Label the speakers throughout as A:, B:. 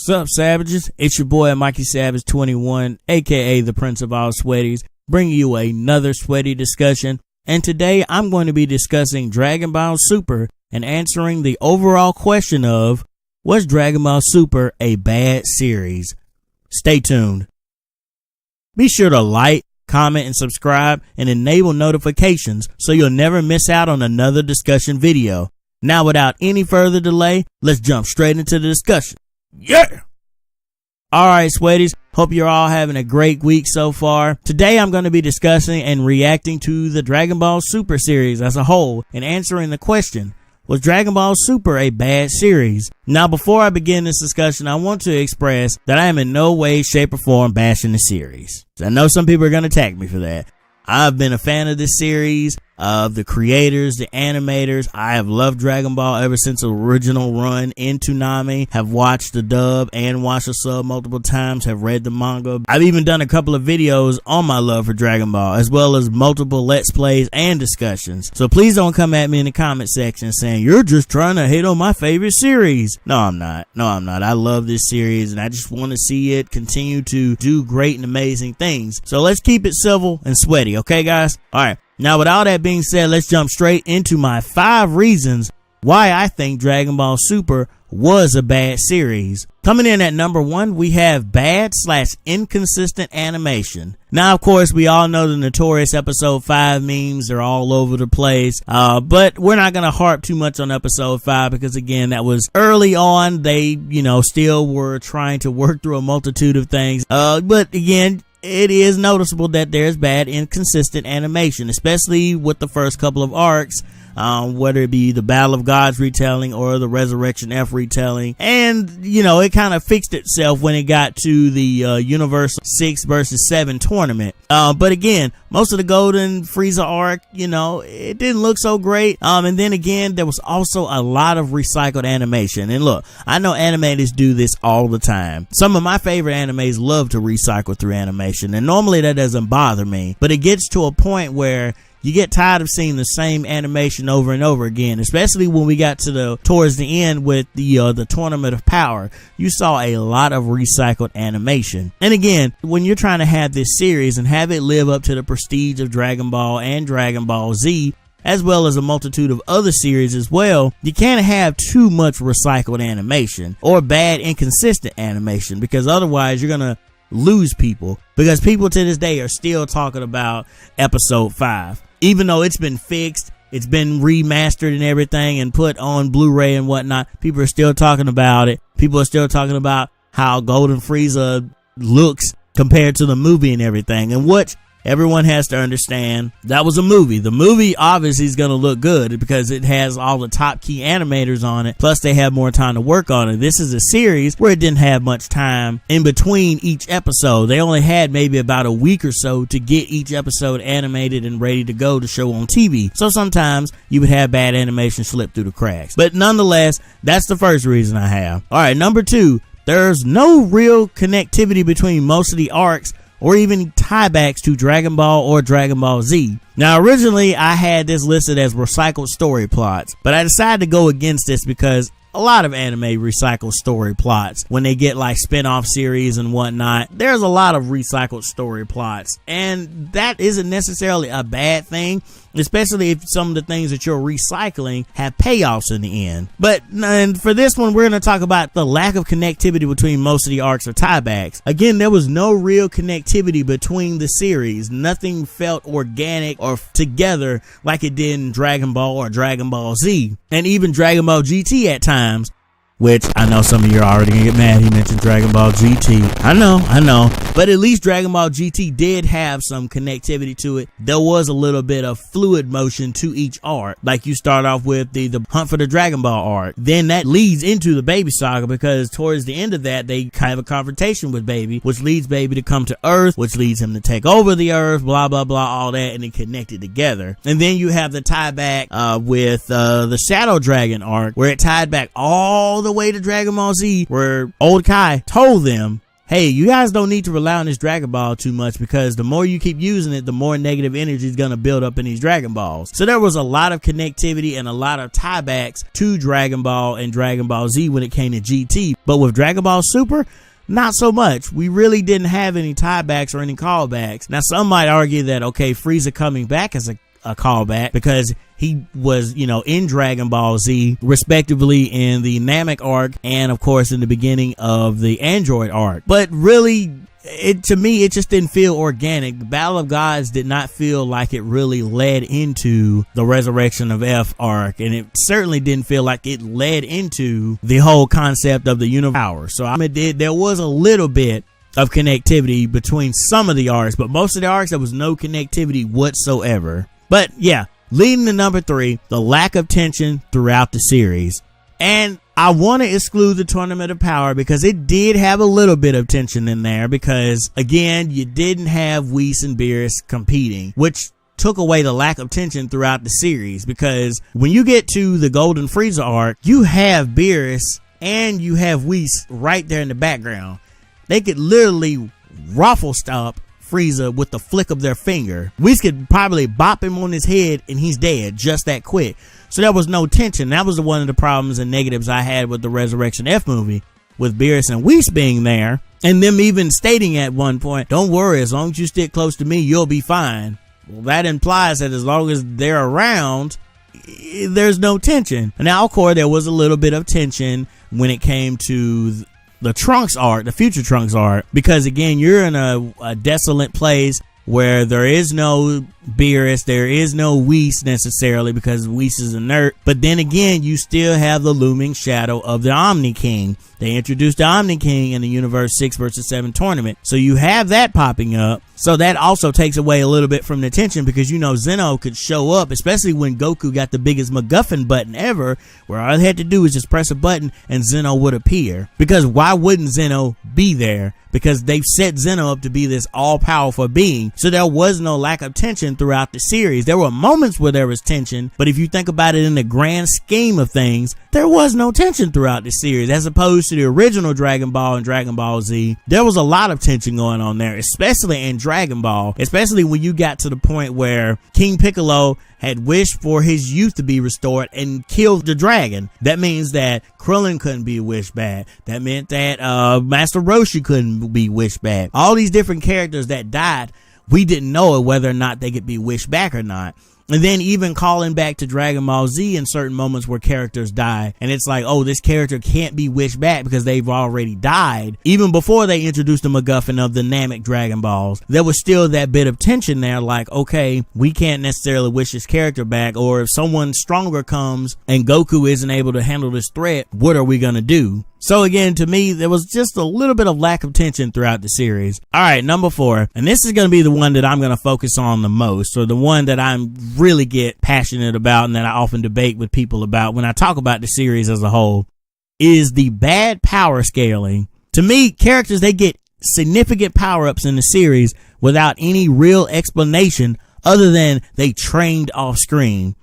A: What's up, Savages? It's your boy Mikey Savage 21, aka the Prince of All Sweaties, bringing you another sweaty discussion. And today I'm going to be discussing Dragon Ball Super and answering the overall question of, was Dragon Ball Super a bad series? Stay tuned. Be sure to like, comment, and subscribe and enable notifications so you'll never miss out on another discussion video. Now, without any further delay, let's jump straight into the discussion. Yeah! Alright, sweaties, hope you're all having a great week so far. Today I'm going to be discussing and reacting to the Dragon Ball Super series as a whole and answering the question, was Dragon Ball Super a bad series? Now, before I begin this discussion, I want to express that I am in no way, shape, or form bashing the series. I know some people are going to attack me for that. I've been a fan of this series, of the creators, the animators. I have loved Dragon Ball ever since the original run in Toonami. Have watched the dub and watched the sub multiple times. Have read the manga. I've even done a couple of videos on my love for Dragon Ball, as well as multiple Let's Plays and discussions. So please don't come at me in the comment section saying, you're just trying to hate on my favorite series. No, I'm not. I love this series and I just want to see it continue to do great and amazing things. So let's keep it civil and sweaty, okay, guys? All right. Now, with all that being said, let's jump straight into my 5 reasons why I think Dragon Ball Super was a bad series. Coming in at number 1, we have bad/inconsistent animation. Now, of course, we all know the notorious episode 5 memes. They're all over the place. But we're not going to harp too much on episode 5 because, again, that was early on. They, still were trying to work through a multitude of things. But again, it is noticeable that there's bad, inconsistent animation, especially with the first couple of arcs, whether it be the Battle of Gods retelling or the Resurrection F retelling. And, it kind of fixed itself when it got to the Universal 6 versus 7 tournament. But again, most of the Golden Frieza arc, it didn't look so great. And then again, there was also a lot of recycled animation. And look, I know animators do this all the time. Some of my favorite animes love to recycle through animation, and normally that doesn't bother me. But it gets to a point where you get tired of seeing the same animation over and over again, especially when we got to towards the end with the Tournament of Power. You saw a lot of recycled animation. And again, when you're trying to have this series and have it live up to the prestige of Dragon Ball and Dragon Ball Z, as well as a multitude of other series as well, you can't have too much recycled animation or bad, inconsistent animation, because otherwise you're gonna lose people, because people to this day are still talking about episode 5. Even though it's been fixed, it's been remastered and everything and put on Blu-ray and whatnot, people are still talking about it. People are still talking about how Golden Frieza looks compared to the movie and everything. And what everyone has to understand, that was a movie. The movie obviously is going to look good because it has all the top key animators on it. Plus they have more time to work on it. This is a series where it didn't have much time in between each episode. They only had maybe about a week or so to get each episode animated and ready to go to show on TV. So sometimes you would have bad animation slip through the cracks. But nonetheless, that's the first reason I have. All right, number 2, there's no real connectivity between most of the arcs or even tiebacks to Dragon Ball or Dragon Ball Z. Now, originally I had this listed as recycled story plots, but I decided to go against this because a lot of anime recycle story plots when they get like spin-off series and whatnot. There's a lot of recycled story plots, and that isn't necessarily a bad thing, especially if some of the things that you're recycling have payoffs in the end. But and for this one, we're going to talk about the lack of connectivity between most of the arcs or tiebacks. Again, there was no real connectivity between the series. Nothing felt organic or together like it did in Dragon Ball or Dragon Ball Z, and even Dragon Ball GT at times, which I know some of you are already gonna get mad he mentioned Dragon Ball GT. I know, but at least Dragon Ball GT did have some connectivity to it. There was a little bit of fluid motion to each arc. Like you start off with the Hunt for the Dragon Ball arc, then that leads into the Baby Saga, because towards the end of that they kind of a confrontation with Baby, which leads Baby to come to Earth, which leads him to take over the Earth, blah blah blah, all that, and then connected together. And then you have the tie back with the Shadow Dragon arc, where it tied back all the way to Dragon Ball Z, where old Kai told them, hey, you guys don't need to rely on this Dragon Ball too much, because the more you keep using it, the more negative energy is going to build up in these Dragon Balls. So there was a lot of connectivity and a lot of tiebacks to Dragon Ball and Dragon Ball Z when it came to GT. But with Dragon Ball Super, not so much. We really didn't have any tiebacks or any callbacks. Now, some might argue that, okay, Frieza coming back as a callback because he was, you know, in Dragon Ball Z, respectively in the Namek arc and of course in the beginning of the Android arc. But really, to me, it just didn't feel organic. The Battle of Gods did not feel like it really led into the Resurrection of F arc, and it certainly didn't feel like it led into the whole concept of the Universe Power. So I mean, there was a little bit of connectivity between some of the arcs, but most of the arcs there was no connectivity whatsoever. But yeah, leading to number 3, the lack of tension throughout the series. And I want to exclude the Tournament of Power because it did have a little bit of tension in there, because again, you didn't have Whis and Beerus competing, which took away the lack of tension throughout the series. Because when you get to the Golden Frieza arc, you have Beerus and you have Whis right there in the background. They could literally raffle stomp Frieza with the flick of their finger. Whis could probably bop him on his head and he's dead just that quick. So there was no tension. That was one of the problems and negatives I had with the Resurrection F movie, with Beerus and Whis being there and them even stating at one point, don't worry, as long as you stick close to me, you'll be fine. Well, that implies that as long as they're around, there's no tension. Now, of course, there was a little bit of tension when it came to the Trunks arc, the future Trunks arc, because again, you're in a desolate place where there is no Beerus, there is no Whis necessarily, because Whis is inert. But then again, you still have the looming shadow of the Omni King. They introduced the Omni King in the Universe 6 vs 7 tournament. So you have that popping up. So that also takes away a little bit from the tension, because you know Zeno could show up, especially when Goku got the biggest MacGuffin button ever, where all they had to do was just press a button and Zeno would appear. Because why wouldn't Zeno be there? Because they've set Zeno up to be this all-powerful being. So there was no lack of tension throughout the series. There were moments where there was tension, but if you think about it in the grand scheme of things, there was no tension throughout the series. As opposed to the original Dragon Ball and Dragon Ball Z, there was a lot of tension going on there, especially in Dragon Ball, especially when you got to the point where King Piccolo had wished for his youth to be restored and killed the dragon. That means that Krillin couldn't be wished back. That meant that Master Roshi couldn't be wished back. All these different characters that died, we didn't know whether or not they could be wished back or not. And then even calling back to Dragon Ball Z in certain moments where characters die, and it's like, oh, this character can't be wished back because they've already died. Even before they introduced the MacGuffin of the Namek Dragon Balls, there was still that bit of tension there, like, okay, we can't necessarily wish this character back, or if someone stronger comes and Goku isn't able to handle this threat, what are we gonna do? So again, to me, there was just a little bit of lack of tension throughout the series. All right, number 4, and this is going to be the one that I'm going to focus on the most, or the one that I really get passionate about and that I often debate with people about when I talk about the series as a whole, is the bad power scaling. To me, characters, they get significant power-ups in the series without any real explanation other than they trained off screen.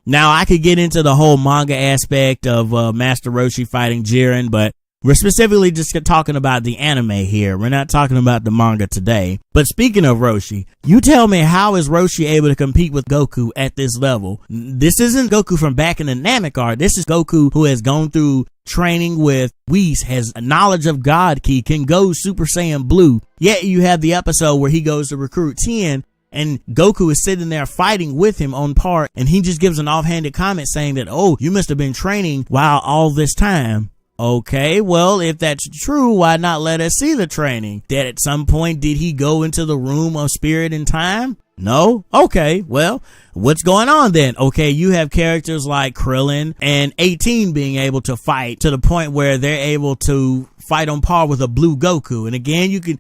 A: Now, I could get into the whole manga aspect of Master Roshi fighting Jiren, but we're specifically just talking about the anime here. We're not talking about the manga today. But speaking of Roshi, you tell me, how is Roshi able to compete with Goku at this level? This isn't Goku from back in the Namek arc. This is Goku who has gone through training with Whis, has a knowledge of God Ki, can go Super Saiyan Blue. Yet you have the episode where he goes to recruit Tien, and Goku is sitting there fighting with him on par, and he just gives an offhanded comment saying that, oh, you must have been training while all this time. Okay, well, if that's true, why not let us see the training? That at some point, did he go into the room of spirit and time? No? Okay, well, what's going on then? Okay, you have characters like Krillin and 18 being able to fight to the point where they're able to fight on par with a blue Goku. And again, you can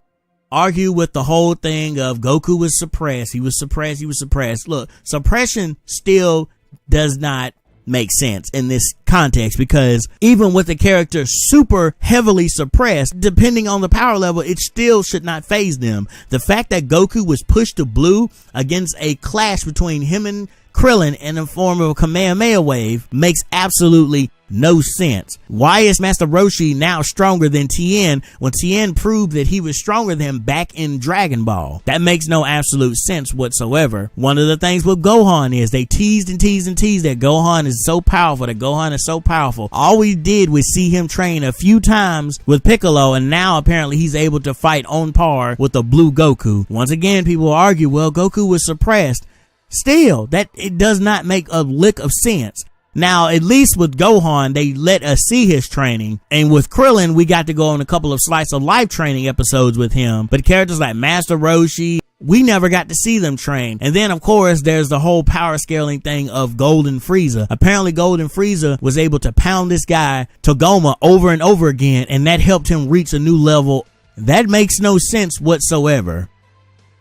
A: argue with the whole thing of Goku was suppressed. He was suppressed. Look, suppression still does not make sense in this context, because even with the character super heavily suppressed, depending on the power level, it still should not phase them. The fact that Goku was pushed to blue against a clash between him and Krillin in the form of a Kamehameha wave makes absolutely no sense. Why is Master Roshi now stronger than Tien when Tien proved that he was stronger than him back in Dragon Ball? That makes no absolute sense whatsoever. One of the things with Gohan is they teased and teased and teased that Gohan is so powerful, that Gohan is so powerful. All we did was see him train a few times with Piccolo, and now apparently he's able to fight on par with the blue Goku. Once again, people argue, well, Goku was suppressed. Still, that it does not make a lick of sense. Now, at least with Gohan, they let us see his training. And with Krillin, we got to go on a couple of slice of life training episodes with him. But characters like Master Roshi, we never got to see them train. And then, of course, there's the whole power scaling thing of Golden Frieza. Apparently, Golden Frieza was able to pound this guy, Togoma, over and over again, and that helped him reach a new level. That makes no sense whatsoever.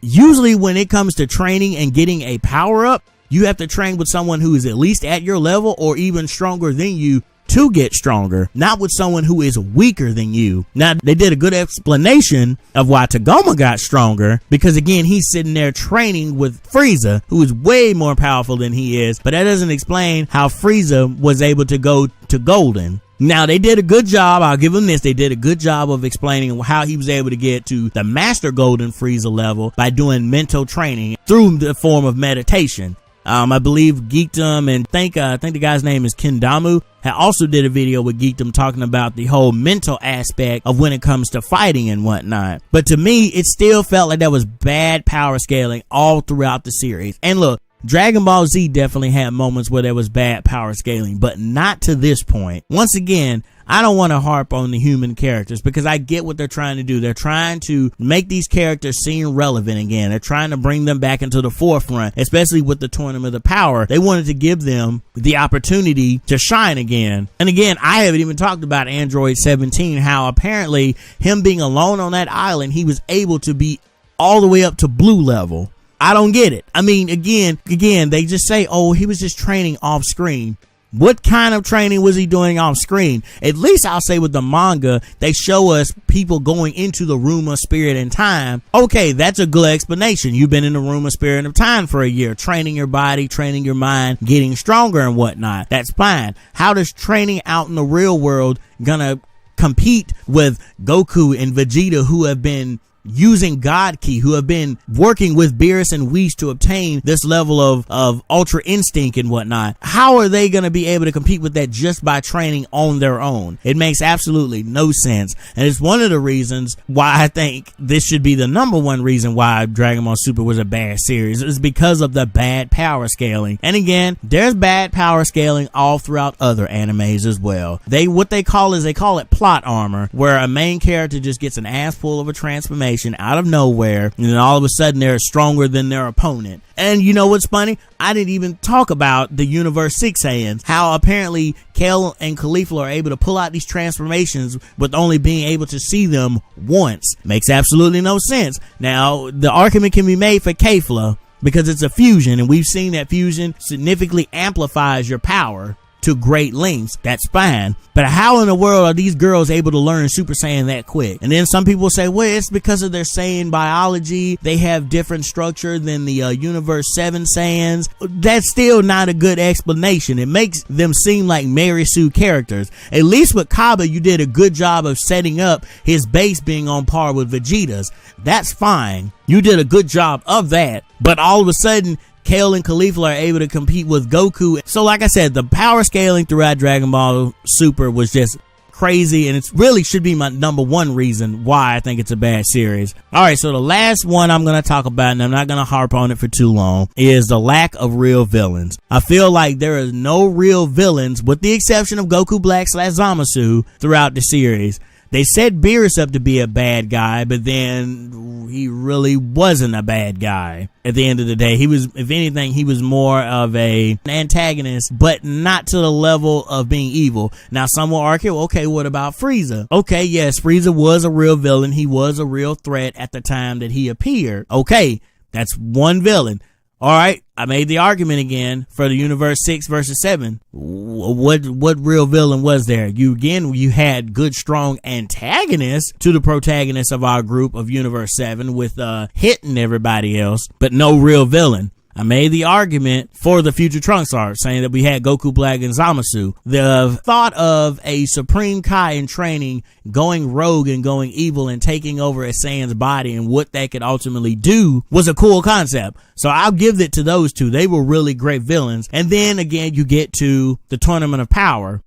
A: Usually, when it comes to training and getting a power-up, you have to train with someone who is at least at your level or even stronger than you to get stronger, not with someone who is weaker than you. Now, they did a good explanation of why Togoma got stronger, because again, he's sitting there training with Frieza, who is way more powerful than he is, but that doesn't explain how Frieza was able to go to Golden. Now, they did a good job, I'll give them this, they did a good job of explaining how he was able to get to the Master Golden Frieza level by doing mental training through the form of meditation. I believe Geekdom and I think the guy's name is Kendamu had also did a video with Geekdom talking about the whole mental aspect of when it comes to fighting and whatnot. But to me, it still felt like that was bad power scaling all throughout the series. And look, Dragon Ball Z definitely had moments where there was bad power scaling, but not to this point. Once again, I don't want to harp on the human characters because I get what they're trying to do. They're trying to make these characters seem relevant again. They're trying to bring them back into the forefront, especially with the Tournament of Power. They wanted to give them the opportunity to shine again. And again, I haven't even talked about Android 17, how apparently him being alone on that island, he was able to be all the way up to blue level. I don't get it. I mean, again, they just say, oh, he was just training off screen. What kind of training was he doing off screen? At least I'll say with the manga, they show us people going into the room of spirit and time. Okay, that's a good explanation. You've been in the room of spirit and time for a year, training your body, training your mind, getting stronger and whatnot. That's fine. How does training out in the real world gonna compete with Goku and Vegeta, who have been using God Ki, who have been working with Beerus and Whis to obtain this level of Ultra Instinct and whatnot? How are they going to be able to compete with that just by training on their own? It makes absolutely no sense. And it's one of the reasons why I think this should be the #1 reason why Dragon Ball Super was a bad series, is because of the bad power scaling. And again, there's bad power scaling all throughout other animes as well. What they call it plot armor, where a main character just gets an ass full of a transformation out of nowhere, and then all of a sudden they're stronger than their opponent. And you know what's funny? I didn't even talk about the Universe 6 Saiyans, how apparently Kale and Caulifla are able to pull out these transformations with only being able to see them once. Makes absolutely no sense. Now, the argument can be made for Caulifla because it's a fusion, and we've seen that fusion significantly amplifies your power to great lengths. That's fine. But how in the world are these girls able to learn Super Saiyan that quick? And then some people say, well, it's because of their Saiyan biology. They have different structure than the Universe 7 Saiyans. That's still not a good explanation. It makes them seem like Mary Sue characters. At least with Kaba, you did a good job of setting up his base being on par with Vegeta's. That's fine. You did a good job of that. But all of a sudden, Kale and Caulifla are able to compete with Goku. So like I said, the power scaling throughout Dragon Ball Super was just crazy, and it really should be my #1 reason why I think it's a bad series. Alright, so the last one I'm going to talk about, and I'm not going to harp on it for too long, is the lack of real villains. I feel like there is no real villains, with the exception of Goku Black / Zamasu, throughout the series. They set Beerus up to be a bad guy, but then he really wasn't a bad guy. At the end of the day, he was, if anything, he was more of an antagonist, but not to the level of being evil. Now, some will argue, okay, what about Frieza? Okay, yes, Frieza was a real villain. He was a real threat at the time that he appeared. Okay, that's one villain. All right, I made the argument again for the Universe 6 versus 7. What real villain was there? You had good, strong antagonists to the protagonists of our group of Universe 7 with Hit and everybody else, but no real villain. I made the argument for the Future Trunks arc, saying that we had Goku Black and Zamasu. The thought of a Supreme Kai in training going rogue and going evil and taking over a Saiyan's body and what that could ultimately do was a cool concept. So I'll give it to those two. They were really great villains. And then again, you get to the Tournament of Power.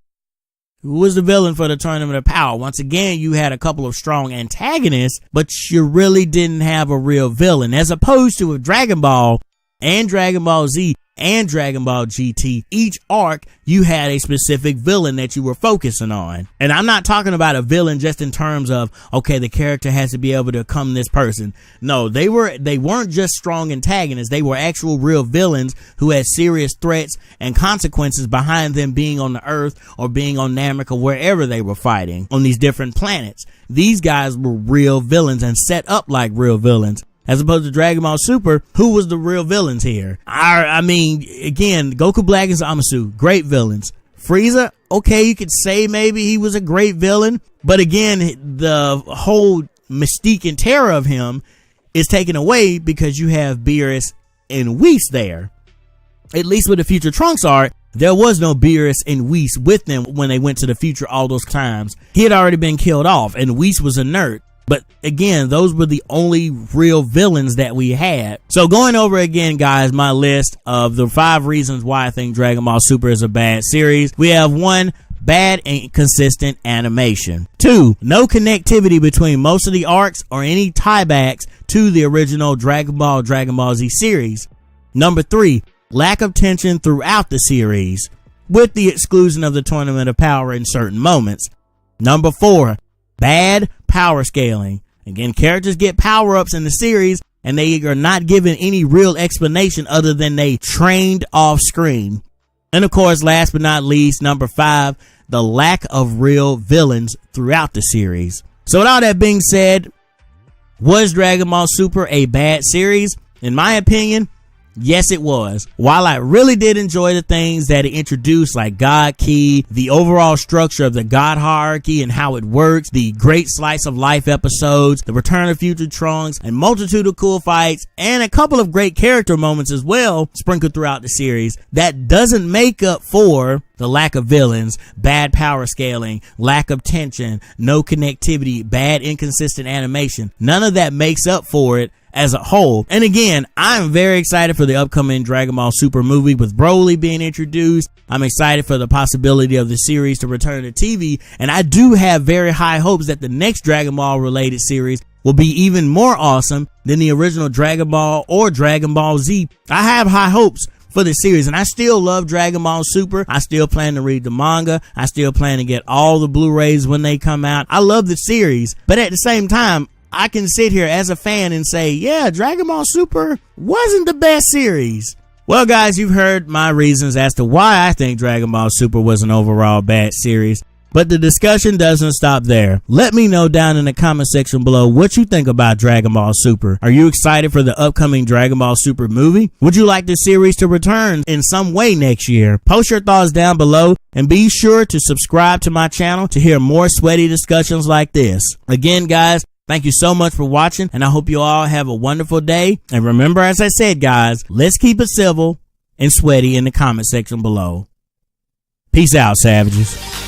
A: Who was the villain for the Tournament of Power? Once again, you had a couple of strong antagonists, but you really didn't have a real villain. As opposed to with Dragon Ball and Dragon Ball Z and Dragon Ball GT, each arc you had a specific villain that you were focusing on. And I'm not talking about a villain just in terms of, okay, the character has to be able to become this person. No, they weren't just strong antagonists. They were actual real villains who had serious threats and consequences behind them being on the Earth or being on Namek or wherever they were fighting on these different planets. These guys were real villains and set up like real villains. As opposed to Dragon Ball Super, who was the real villains here? I mean, again, Goku Black and Zamasu, great villains. Frieza, okay, you could say maybe he was a great villain, but again, the whole mystique and terror of him is taken away because you have Beerus and Whis there. At least with the Future Trunks arc, there was no Beerus and Whis with them when they went to the future all those times. He had already been killed off, and Whis was a nerd. But again, those were the only real villains that we had. So going over again, guys, my list of the 5 reasons why I think Dragon Ball Super is a bad series. We have 1, bad and inconsistent animation. 2, no connectivity between most of the arcs or any tiebacks to the original Dragon Ball Z series. Number 3, lack of tension throughout the series, with the exclusion of the Tournament of Power in certain moments. Number 4, bad power scaling. Again, characters get power-ups in the series and they are not given any real explanation other than they trained off screen. And of course, last but not least, number 5, the lack of real villains throughout the series. So with all that being said, was Dragon Ball Super a bad series? In my opinion, yes, it was. While I really did enjoy the things that it introduced, like God Key, the overall structure of the God hierarchy and how it works, the great slice of life episodes, the Return of Future Trunks, a multitude of cool fights, and a couple of great character moments as well sprinkled throughout the series, that doesn't make up for the lack of villains, bad power scaling, lack of tension, no connectivity, bad inconsistent animation. None of that makes up for it as a whole. And again, I'm very excited for the upcoming Dragon Ball Super movie with Broly being introduced. I'm excited for the possibility of the series to return to TV, and I do have very high hopes that the next Dragon Ball related series will be even more awesome than the original Dragon Ball or Dragon Ball Z. I have high hopes for the series, and I still love Dragon Ball Super. I still plan to read the manga. I still plan to get all the Blu-rays when they come out. I love the series, but at the same time, I can sit here as a fan and say, yeah, Dragon Ball Super wasn't the best series. Well, guys, you've heard my reasons as to why I think Dragon Ball Super was an overall bad series. But the discussion doesn't stop there. Let me know down in the comment section below what you think about Dragon Ball Super. Are you excited for the upcoming Dragon Ball Super movie? Would you like the series to return in some way next year? Post your thoughts down below and be sure to subscribe to my channel to hear more sweaty discussions like this. Again, guys, thank you so much for watching, and I hope you all have a wonderful day. And remember, as I said, guys, let's keep it civil and sweaty in the comment section below. Peace out, savages.